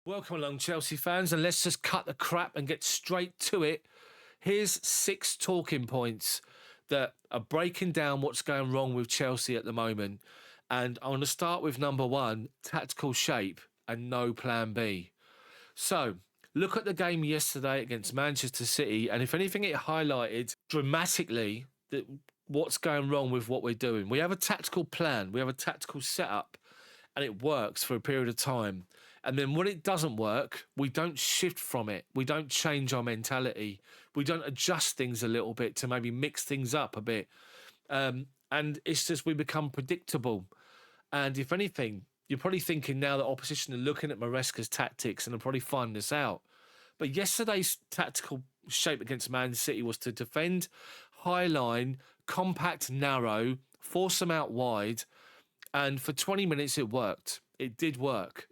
Welcome along, Chelsea fans, and let's just cut the crap and get straight to it. Here's 6 talking points that are breaking down what's going wrong with Chelsea at the moment. And I want to start with number 1, tactical shape and no plan B. So, look at the game yesterday against Manchester City, and if anything, it highlighted dramatically that what's going wrong with what we're doing. We have a tactical plan, we have a tactical setup, and it works for a period of time. And then when it doesn't work, we don't shift from it. We don't change our mentality. We don't adjust things a little bit to maybe mix things up a bit. And it's just we become predictable. And if anything, you're probably thinking now that opposition are looking at Maresca's tactics and are probably finding this out. But yesterday's tactical shape against Man City was to defend high line, compact, narrow, force them out wide. And for 20 minutes, it worked. It did work.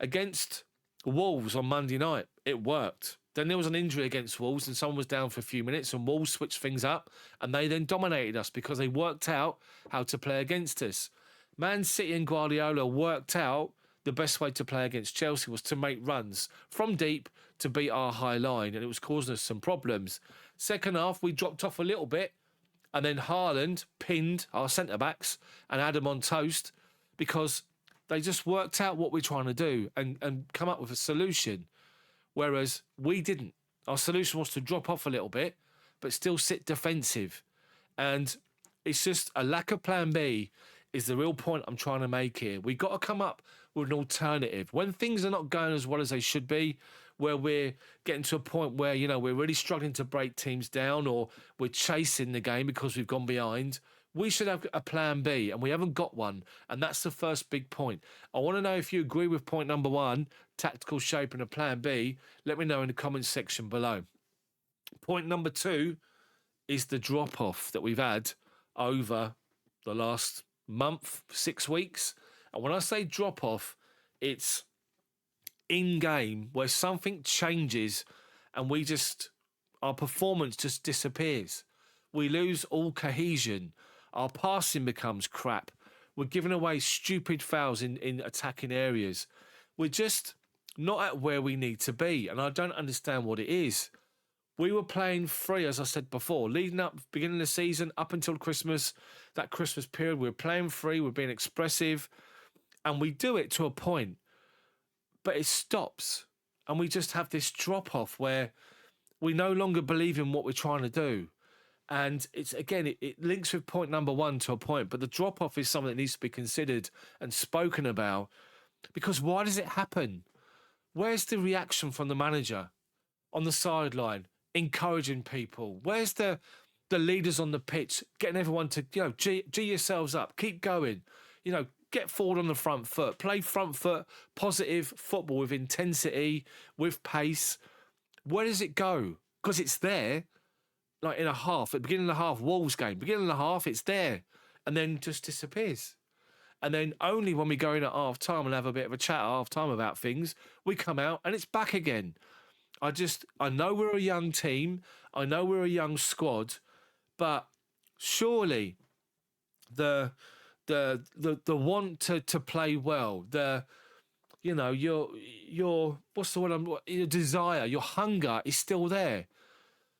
Against Wolves on Monday night, it worked. Then there was an injury against Wolves and someone was down for a few minutes and Wolves switched things up and they then dominated us because they worked out how to play against us. Man City and Guardiola worked out the best way to play against Chelsea was to make runs from deep to beat our high line, and it was causing us some problems. Second half, we dropped off a little bit, and then Haaland pinned our centre-backs and had them on toast because they just worked out what we're trying to do and come up with a solution, whereas we didn't. Our solution was to drop off a little bit, but still sit defensive. And it's just a lack of plan B is the real point I'm trying to make here. We've got to come up with an alternative. When things are not going as well as they should be, where we're getting to a point where, we're really struggling to break teams down or we're chasing the game because we've gone behind, we should have a plan B, and we haven't got one. And that's the first big point. I want to know if you agree with point number 1, tactical shape and a plan B. Let me know in the comments section below. Point number 2 is the drop-off that we've had over the last month, 6 weeks. And when I say drop-off, it's in-game where something changes and our performance just disappears. We lose all cohesion. Our passing becomes crap. We're giving away stupid fouls in attacking areas. We're just not at where we need to be, and I don't understand what it is. We were playing free, as I said before, leading up, beginning of the season, up until Christmas, that Christmas period, we were playing free, we're being expressive, and we do it to a point, but it stops, and we just have this drop-off where we no longer believe in what we're trying to do. And it's again, it links with point number 1 to a point, but the drop-off is something that needs to be considered and spoken about, because why does it happen? Where's the reaction from the manager on the sideline, encouraging people? Where's the leaders on the pitch, getting everyone to, G yourselves up, keep going, get forward on the front foot, play front foot, positive football with intensity, with pace. Where does it go? Because it's there. Like in a half, at the beginning of the half, Wolves game, beginning of the half, it's there, and then just disappears. And then only when we go in at half time and have a bit of a chat at half time about things, we come out and it's back again. I know we're a young team, I know we're a young squad, but surely the want to play well, your what's the word? Your desire, your hunger is still there.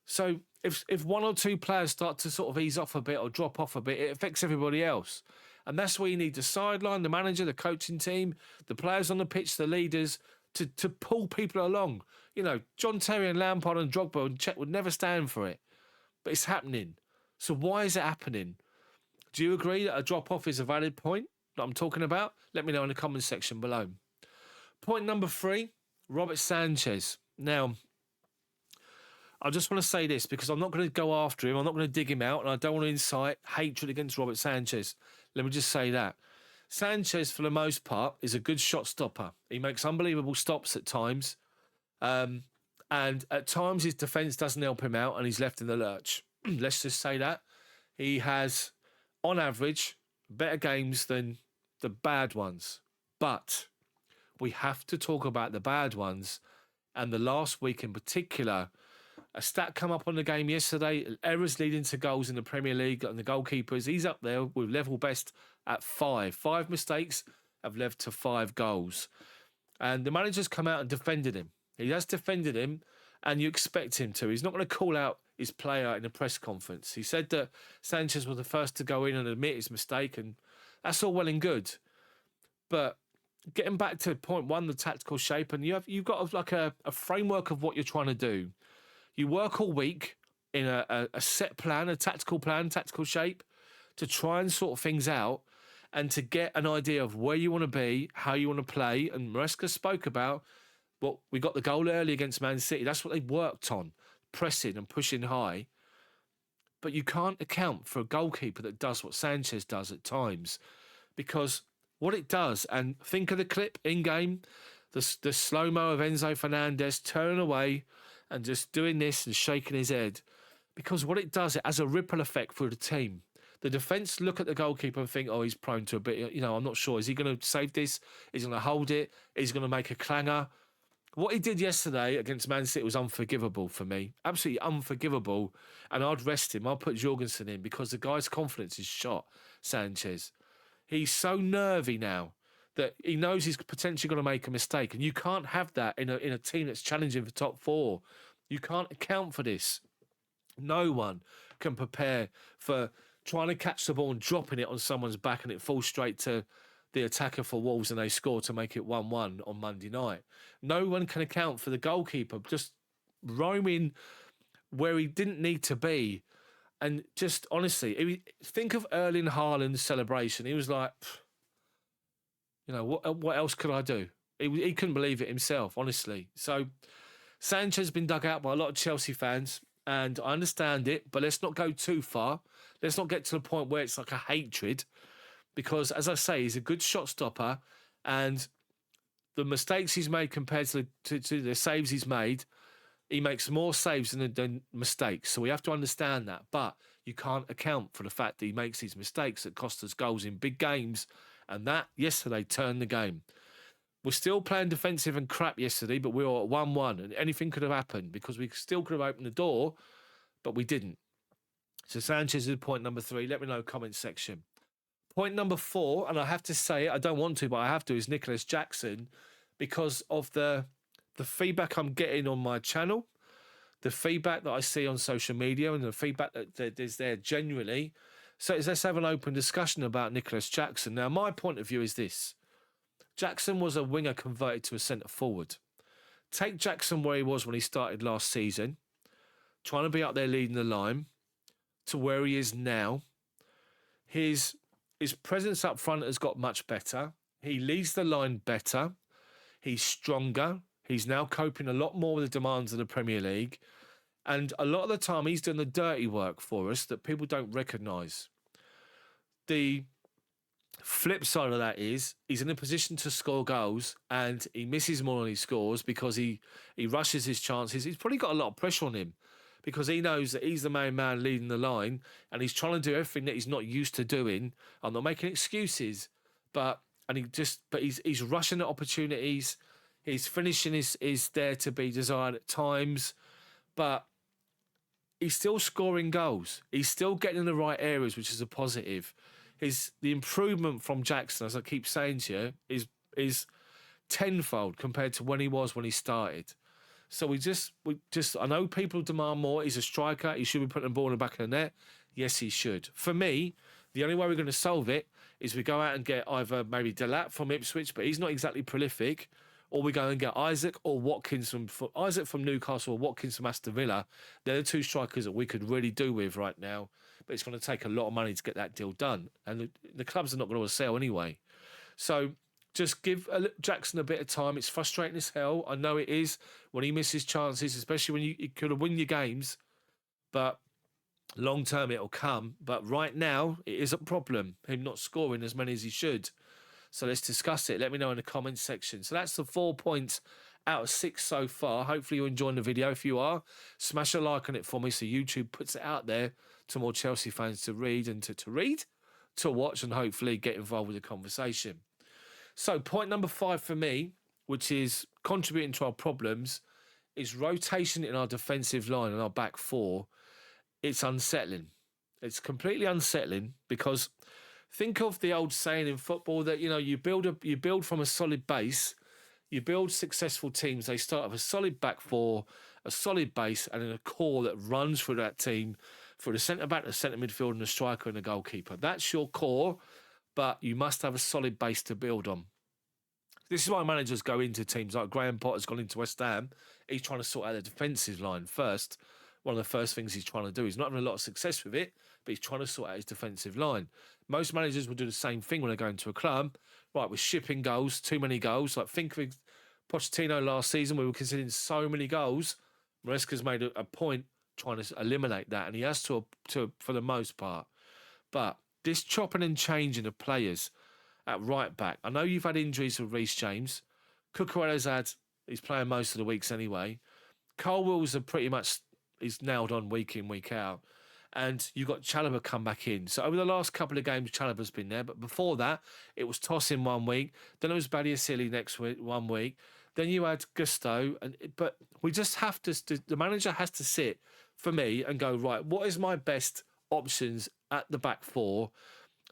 So if 1 or 2 players start to sort of ease off a bit or drop off a bit, it affects everybody else. And that's where you need the sideline, the manager, the coaching team, the players on the pitch, the leaders, to pull people along. John Terry and Lampard and Drogba and Cech would never stand for it. But it's happening. So why is it happening? Do you agree that a drop-off is a valid point that I'm talking about? Let me know in the comments section below. Point number 3, Robert Sanchez. Now, I just want to say this because I'm not going to go after him. I'm not going to dig him out, and I don't want to incite hatred against Robert Sanchez. Let me just say that. Sanchez, for the most part, is a good shot stopper. He makes unbelievable stops at times. And at times his defence doesn't help him out and he's left in the lurch. Let's just say that. He has, on average, better games than the bad ones. But we have to talk about the bad ones. And the last week in particular, a stat come up on the game yesterday, errors leading to goals in the Premier League and the goalkeepers. He's up there with level best at 5. 5 mistakes have led to 5 goals. And the manager's come out and defended him. He has defended him, and you expect him to. He's not going to call out his player in a press conference. He said that Sanchez was the first to go in and admit his mistake, and that's all well and good. But getting back to point one, the tactical shape, and you've got like a framework of what you're trying to do. You work all week in a set plan, a tactical plan, tactical shape, to try and sort things out and to get an idea of where you want to be, how you want to play. And Maresca spoke about, well, we got the goal early against Man City. That's what they worked on, pressing and pushing high. But you can't account for a goalkeeper that does what Sanchez does at times, because what it does, and think of the clip in-game, the slow-mo of Enzo Fernandez turning away and just doing this and shaking his head, because what it does, it has a ripple effect for the team. The defence look at the goalkeeper and think, oh, he's prone to a bit, I'm not sure. Is he going to save this? Is he going to hold it? Is he going to make a clanger? What he did yesterday against Man City was unforgivable for me. Absolutely unforgivable. And I'd rest him. I'd put Jorgensen in because the guy's confidence is shot, Sanchez. He's so nervy now that he knows he's potentially going to make a mistake. And you can't have that in a team that's challenging for top four. You can't account for this. No one can prepare for trying to catch the ball and dropping it on someone's back and it falls straight to the attacker for Wolves and they score to make it 1-1 on Monday night. No one can account for the goalkeeper just roaming where he didn't need to be. And just honestly, think of Erling Haaland's celebration. He was like, what else could I do? He couldn't believe it himself, honestly. So Sanchez has been dug out by a lot of Chelsea fans, and I understand it, but let's not go too far. Let's not get to the point where it's like a hatred, because, as I say, he's a good shot stopper, and the mistakes he's made compared to the saves he's made, he makes more saves than mistakes. So we have to understand that. But you can't account for the fact that he makes these mistakes that cost us goals in big games, and that, yesterday, turned the game. We're still playing defensive and crap yesterday, but we were at 1-1, and anything could have happened because we still could have opened the door, but we didn't. So Sanchez is point number 3. Let me know in the comments section. Point number 4, and I have to say it, I don't want to, but I have to, is Nicolas Jackson, because of the feedback I'm getting on my channel, the feedback that I see on social media, and the feedback that is there genuinely. So let's have an open discussion about Nicolas Jackson. Now, my point of view is this. Jackson was a winger converted to a centre forward. Take Jackson where he was when he started last season, trying to be up there leading the line, to where he is now. His presence up front has got much better. He leads the line better. He's stronger. He's now coping a lot more with the demands of the Premier League. And a lot of the time, he's doing the dirty work for us that people don't recognise. The flip side of that is he's in a position to score goals and he misses more than he scores because he rushes his chances. He's probably got a lot of pressure on him because he knows that he's the main man leading the line and he's trying to do everything that he's not used to doing. I'm not making excuses, but he's rushing at opportunities. His finishing is there to be desired at times, but he's still scoring goals. He's still getting in the right areas, which is a positive. The improvement from Jackson, as I keep saying to you, is tenfold compared to when he started. So we just I know people demand more. He's a striker. He should be putting the ball in the back of the net. Yes, he should. For me, the only way we're going to solve it is we go out and get either maybe Delat from Ipswich, but he's not exactly prolific, or we go and get Isaac or Watkins from Newcastle or Watkins from Aston Villa. They're the two strikers that we could really do with right now. But it's going to take a lot of money to get that deal done. And the clubs are not going to sell anyway. So just give Jackson a bit of time. It's frustrating as hell. I know it is when he misses chances, especially when you could have won your games. But long term, it'll come. But right now, it is a problem, him not scoring as many as he should. So let's discuss it. Let me know in the comments section. So that's the 4 points out of 6 so far. Hopefully you're enjoying the video. If you are, smash a like on it for me so YouTube puts it out there to more Chelsea fans to read and to watch and hopefully get involved with the conversation. So point number 5 for me, which is contributing to our problems, is rotation in our defensive line and our back four. It's unsettling. It's completely unsettling because think of the old saying in football that, you build from a solid base. You build successful teams. They start with a solid back four, a solid base, and then a core that runs through that team for the centre back, the centre midfield, and the striker and the goalkeeper. That's your core, but you must have a solid base to build on. This is why managers go into teams like Graham Potter's gone into West Ham. He's trying to sort out the defensive line first. One of the first things he's trying to do. He's not having a lot of success with it, but he's trying to sort out his defensive line. Most managers will do the same thing when they go into a club. Right, we're shipping goals, too many goals. Like think of Pochettino last season, we were conceding so many goals. Maresca's made a point trying to eliminate that, and he has to for the most part. But this chopping and changing of players at right back. I know you've had injuries with Reece James. Cucurella's he's playing most of the weeks anyway. Cole Wills are pretty much, he's nailed on week in, week out. And you've got Chalobah come back in. So over the last couple of games, Chalobah's been there. But before that, it was Tosin 1 week. Then it was Badiashile next week, 1 week. Then you had Gusto. But we just have to, the manager has to sit, for me, and go, right, what is my best options at the back four?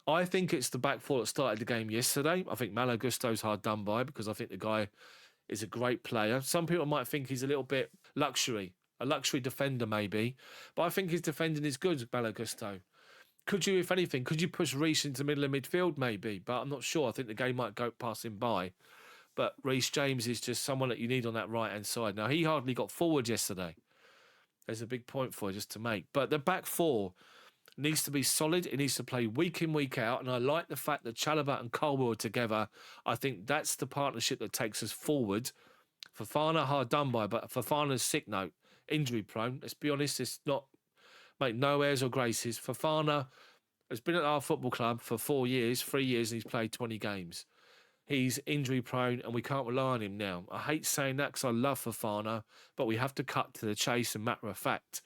I think it's the back four that started the game yesterday. I think Malo Gusto's hard done by because I think the guy is a great player. Some people might think he's a little bit a luxury defender maybe, but I think his defending is good, Malo Gusto. Could you, if anything, push Reece into the middle of midfield maybe? But I'm not sure. I think the game might go pass him by. But Reece James is just someone that you need on that right-hand side. Now, he hardly got forward yesterday. There's a big point for you just to make. But the back four needs to be solid. It needs to play week in, week out. And I like the fact that Chalobah and Colwell are together. I think that's the partnership that takes us forward. Fofana, hard done by, but Fofana's sick note, injury prone. Let's be honest, it's not, mate, no airs or graces. Fofana has been at our football club for 3 years, and he's played 20 games. He's injury prone and we can't rely on him now. I hate saying that because I love Fofana, but we have to cut to the chase and matter of fact.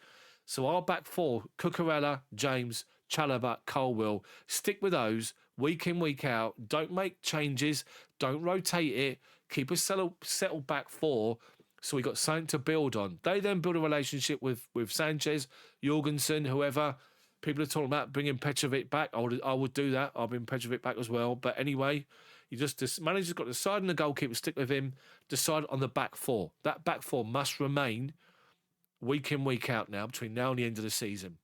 So our back four, Cucurella, James, Chalobah, Colwell, stick with those week in, week out. Don't make changes. Don't rotate it. Keep a settled back four so we got something to build on. They then build a relationship with Sanchez, Jorgensen, whoever. People are talking about bringing Petrovic back. I would do that. I'll bring Petrovic back as well. But anyway, manager's got to decide on the goalkeeper, stick with him, decide on the back four. That back four must remain week in, week out now, between now and the end of the season.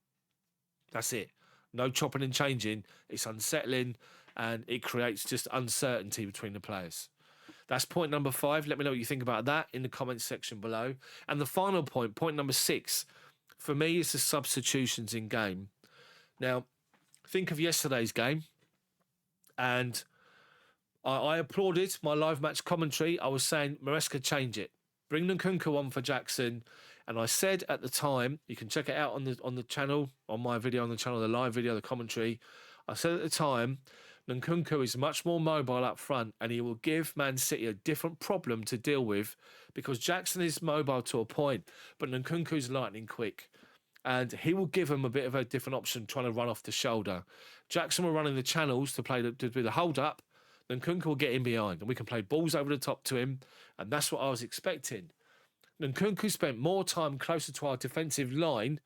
That's it. No chopping and changing. It's unsettling and it creates just uncertainty between the players. That's point number 5. Let me know what you think about that in the comments section below. And the final point number 6, for me, is the substitutions in game. Now, think of yesterday's game, and I applauded my live match commentary. I was saying, Maresca, change it. Bring Nkunku on for Jackson. And I said at the time, you can check it out on the channel, on my video on the channel, the live video, the commentary. I said at the time, Nkunku is much more mobile up front and he will give Man City a different problem to deal with because Jackson is mobile to a point, but Nkunku's lightning quick. And he will give him a bit of a different option trying to run off the shoulder. Jackson will run in the channels to do the hold-up. Nkunku will get in behind and we can play balls over the top to him. And that's what I was expecting. Nkunku spent more time closer to our defensive line,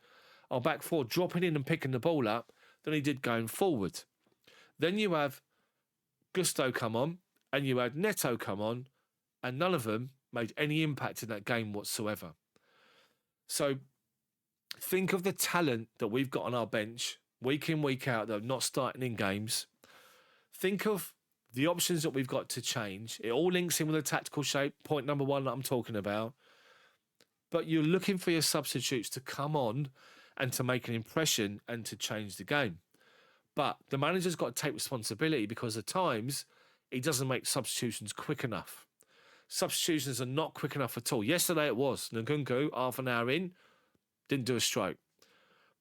our back four, dropping in and picking the ball up, than he did going forward. Then you have Gusto come on, and you had Neto come on, and none of them made any impact in that game whatsoever. So think of the talent that we've got on our bench, week in, week out, that are not starting in games. Think of the options that we've got to change. It all links in with the tactical shape, point number 1 that I'm talking about. But you're looking for your substitutes to come on and to make an impression and to change the game. But the manager's got to take responsibility because at times he doesn't make substitutions quick enough. Substitutions are not quick enough at all. Yesterday it was. Nkunku, half an hour in, didn't do a stroke.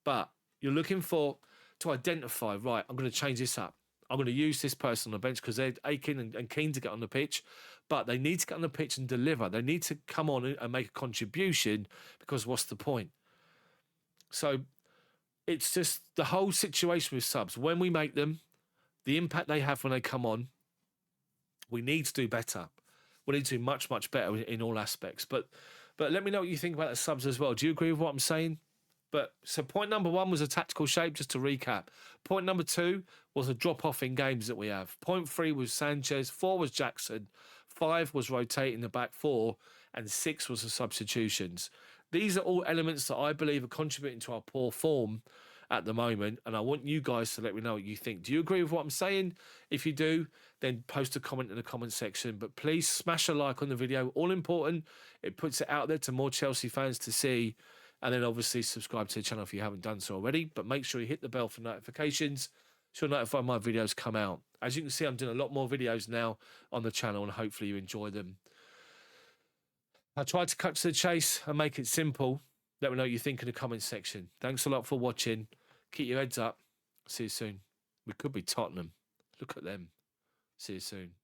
But you're looking to identify, right, I'm going to change this up. I'm going to use this person on the bench because they're aching and keen to get on the pitch. But they need to get on the pitch and deliver. They need to come on and make a contribution because what's the point? So it's just the whole situation with subs. When we make them, the impact they have when they come on, we need to do better. We need to do much, much better in all aspects. But let me know what you think about the subs as well. Do you agree with what I'm saying? So point number 1 was a tactical shape, just to recap. Point number 2 was a drop-off in games that we have. Point 3 was Sanchez. 4 was Jackson. 5 was rotating the back 4, and 6 was the substitutions. These are all elements that I believe are contributing to our poor form at the moment, and I want you guys to let me know what you think. Do you agree with what I'm saying? If you do, then post a comment in the comment section, but please smash a like on the video. All important, it puts it out there to more Chelsea fans to see, and then obviously subscribe to the channel if you haven't done so already, but make sure you hit the bell for notifications so you'll notify my videos come out. As you can see, I'm doing a lot more videos now on the channel, and hopefully you enjoy them. I tried to cut to the chase and make it simple. Let me know what you think in the comment section. Thanks a lot for watching. Keep your heads up. See you soon. We could be Tottenham. Look at them. See you soon.